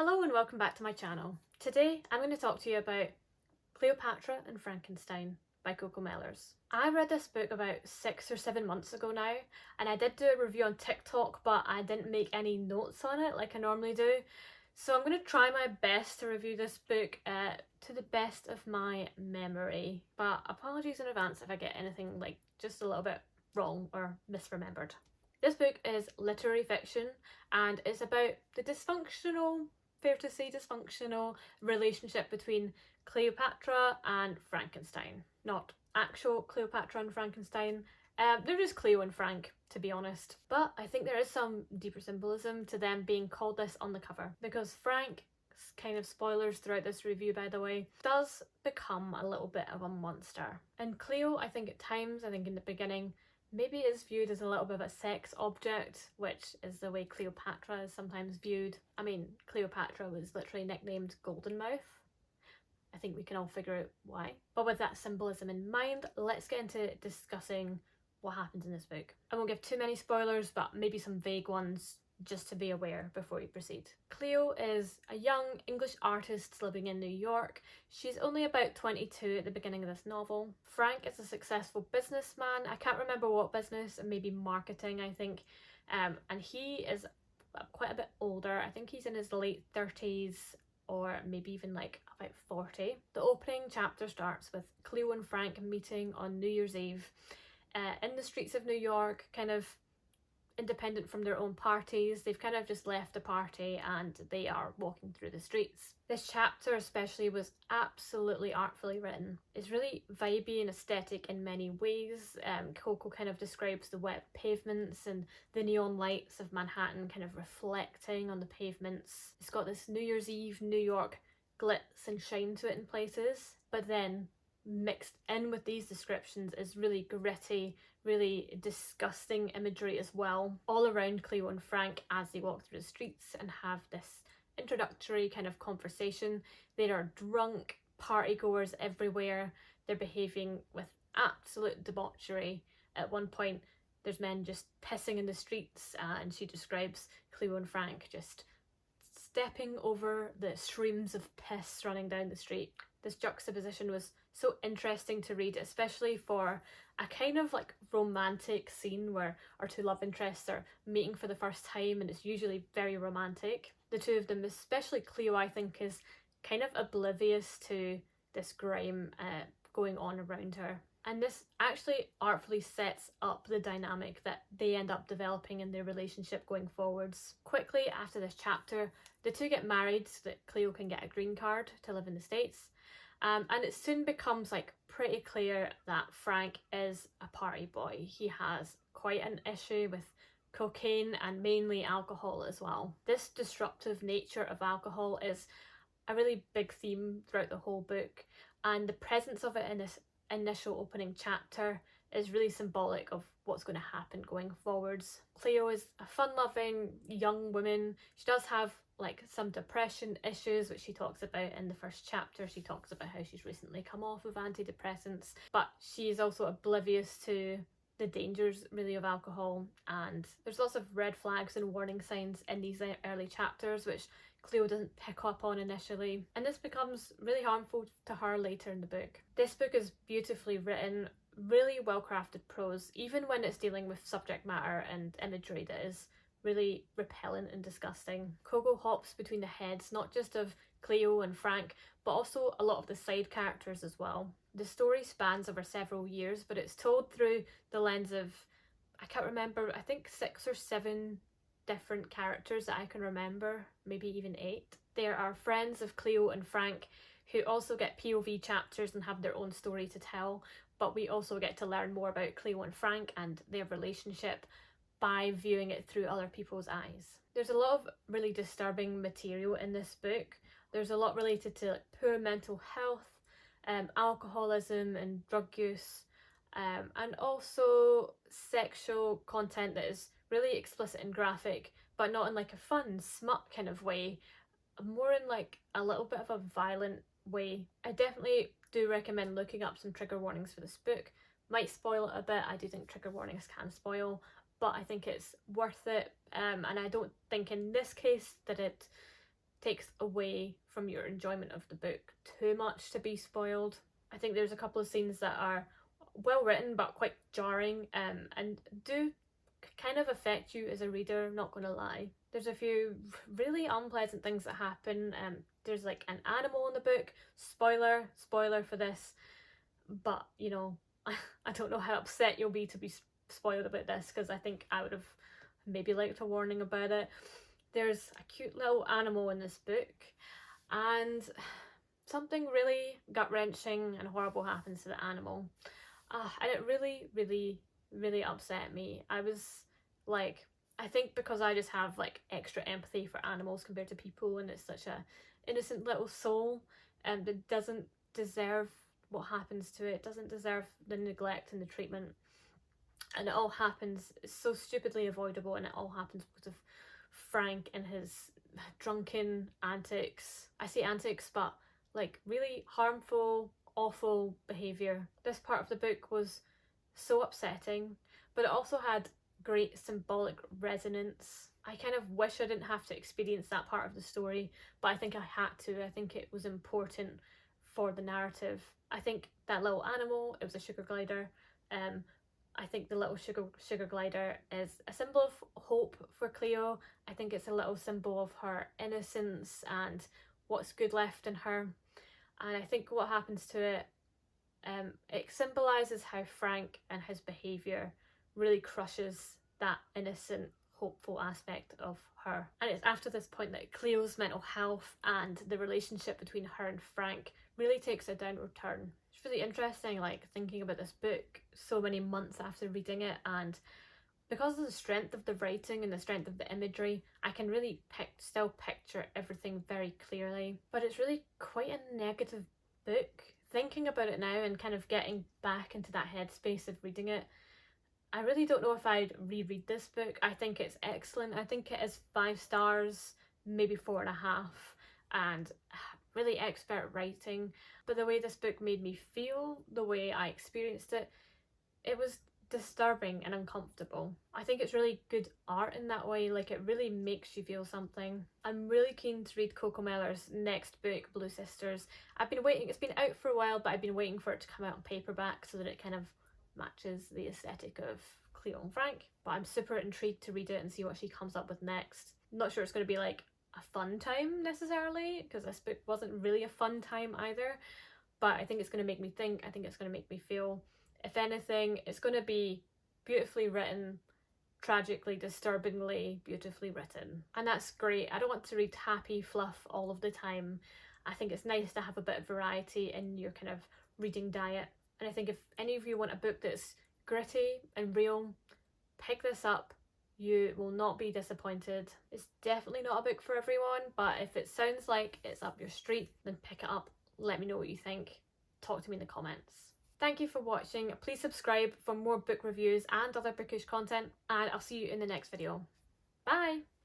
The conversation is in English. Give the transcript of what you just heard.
Hello and welcome back to my channel. Today I'm going to talk to you about Cleopatra and Frankenstein by Coco Mellors. I read this book about 6 or 7 months ago now, and I did do a review on TikTok, but I didn't make any notes on it like I normally do. So I'm going to try my best to review this book to the best of my memory, but apologies in advance if I get anything like just a little bit wrong or misremembered. This book is literary fiction and it's about the fair to say dysfunctional relationship between Cleopatra and Frankenstein. Not actual Cleopatra and Frankenstein, they're just Cleo and Frank, to be honest. But I think there is some deeper symbolism to them being called this on the cover, because Frank, kind of spoilers throughout this review by the way, does become a little bit of a monster. And Cleo, I think at times, I think in the beginning, maybe is viewed as a little bit of a sex object, which is the way Cleopatra is sometimes viewed. I mean, Cleopatra was literally nicknamed Golden Mouth. I think we can all figure out why. But with that symbolism in mind, let's get into discussing what happens in this book. I won't give too many spoilers, but maybe some vague ones just to be aware before we proceed. Cleo is a young English artist living in New York. She's only about 22 at the beginning of this novel. Frank is a successful businessman. I can't remember what business, maybe marketing, I think. And he is quite a bit older. I think he's in his late 30s or maybe even like about 40. The opening chapter starts with Cleo and Frank meeting on New Year's Eve in the streets of New York, kind of independent from their own parties. They've kind of just left the party and they are walking through the streets. This chapter especially was absolutely artfully written. It's really vibey and aesthetic in many ways. Coco kind of describes the wet pavements and the neon lights of Manhattan kind of reflecting on the pavements. It's got this New Year's Eve New York glitz and shine to it in places, but then mixed in with these descriptions is really gritty, really disgusting imagery as well, all around Cleo and Frank as they walk through the streets and have this introductory kind of conversation. They are drunk party goers everywhere. They're behaving with absolute debauchery. At one point there's men just pissing in the streets, and she describes Cleo and Frank just stepping over the streams of piss running down the street. This juxtaposition was so interesting to read, especially for a kind of like romantic scene where our two love interests are meeting for the first time, and it's usually very romantic. The two of them, especially Cleo, I think is kind of oblivious to this grime going on around her. And this actually artfully sets up the dynamic that they end up developing in their relationship going forwards. Quickly after this chapter, the two get married so that Cleo can get a green card to live in the States. And it soon becomes like pretty clear that Frank is a party boy. He has quite an issue with cocaine and mainly alcohol as well. This disruptive nature of alcohol is a really big theme throughout the whole book, and the presence of it in this initial opening chapter is really symbolic of what's going to happen going forwards. Cleo is a fun-loving young woman. She does have like some depression issues, which she talks about in the first chapter. She talks about how she's recently come off of antidepressants, but she is also oblivious to the dangers really of alcohol, and there's lots of red flags and warning signs in these early chapters which Cleo doesn't pick up on initially, and this becomes really harmful to her later in the book. This book is beautifully written, really well crafted prose, even when it's dealing with subject matter and imagery that is really repellent and disgusting. Coco hops between the heads not just of Cleo and Frank, but also a lot of the side characters as well. The story spans over several years, but it's told through the lens of, I can't remember, I think 6 or 7 different characters that I can remember, maybe even 8. There are friends of Cleo and Frank who also get POV chapters and have their own story to tell, but we also get to learn more about Cleo and Frank and their relationship by viewing it through other people's eyes. There's a lot of really disturbing material in this book. There's a lot related to like poor mental health, alcoholism and drug use, and also sexual content that is really explicit and graphic, but not in like a fun smut kind of way, more in like a little bit of a violent way. I definitely do recommend looking up some trigger warnings for this book. Might spoil it a bit, I do think trigger warnings can spoil, but I think it's worth it, and I don't think in this case that it takes away from your enjoyment of the book too much to be spoiled. I think there's a couple of scenes that are well written but quite jarring, and do kind of affect you as a reader, not gonna lie. There's a few really unpleasant things that happen. There's like an animal in the book, spoiler for this, but you know, I don't know how upset you'll be to be spoiled about this, because I think I would have maybe liked a warning about it. There's a cute little animal in this book, and something really gut-wrenching and horrible happens to the animal. And it really upset me. I was like, I think because I just have like extra empathy for animals compared to people, and it's such a innocent little soul, and it doesn't deserve what happens to it, doesn't deserve the neglect and the treatment, and it all happens so stupidly avoidable, and it all happens because of Frank and his drunken antics. I say antics, but like really harmful, awful behaviour. This part of the book was so upsetting, but it also had great symbolic resonance. I kind of wish I didn't have to experience that part of the story, but I think I had to. I think it was important for the narrative. I think that little animal, it was a sugar glider. I think the little sugar glider is a symbol of hope for Cleo. I think it's a little symbol of her innocence and what's good left in her. And I think what happens to it, it symbolises how Frank and his behaviour really crushes that innocent, hopeful aspect of her. And it's after this point that Cleo's mental health and the relationship between her and Frank really takes a downward turn. It's really interesting, like, thinking about this book so many months after reading it, and because of the strength of the writing and the strength of the imagery, I can really still picture everything very clearly. But it's really quite a negative book. Thinking about it now and kind of getting back into that headspace of reading it, I really don't know if I'd reread this book. I think it's excellent. I think it is 5 stars, maybe 4.5, and really expert writing. But the way this book made me feel, the way I experienced it, it was disturbing and uncomfortable. I think it's really good art in that way, like it really makes you feel something. I'm really keen to read Coco Mellor's next book, Blue Sisters. I've been waiting, it's been out for a while, but I've been waiting for it to come out on paperback so that it kind of matches the aesthetic of Cleo and Frank. But I'm super intrigued to read it and see what she comes up with next. I'm not sure it's going to be like a fun time necessarily, because this book wasn't really a fun time either, but I think it's going to make me think. I think it's going to make me feel. If anything, it's going to be beautifully written, tragically, disturbingly beautifully written. And that's great. I don't want to read happy fluff all of the time. I think it's nice to have a bit of variety in your kind of reading diet. And I think if any of you want a book that's gritty and real, pick this up. You will not be disappointed. It's definitely not a book for everyone, but if it sounds like it's up your street, then pick it up. Let me know what you think. Talk to me in the comments. Thank you for watching. Please subscribe for more book reviews and other bookish content, and I'll see you in the next video. Bye!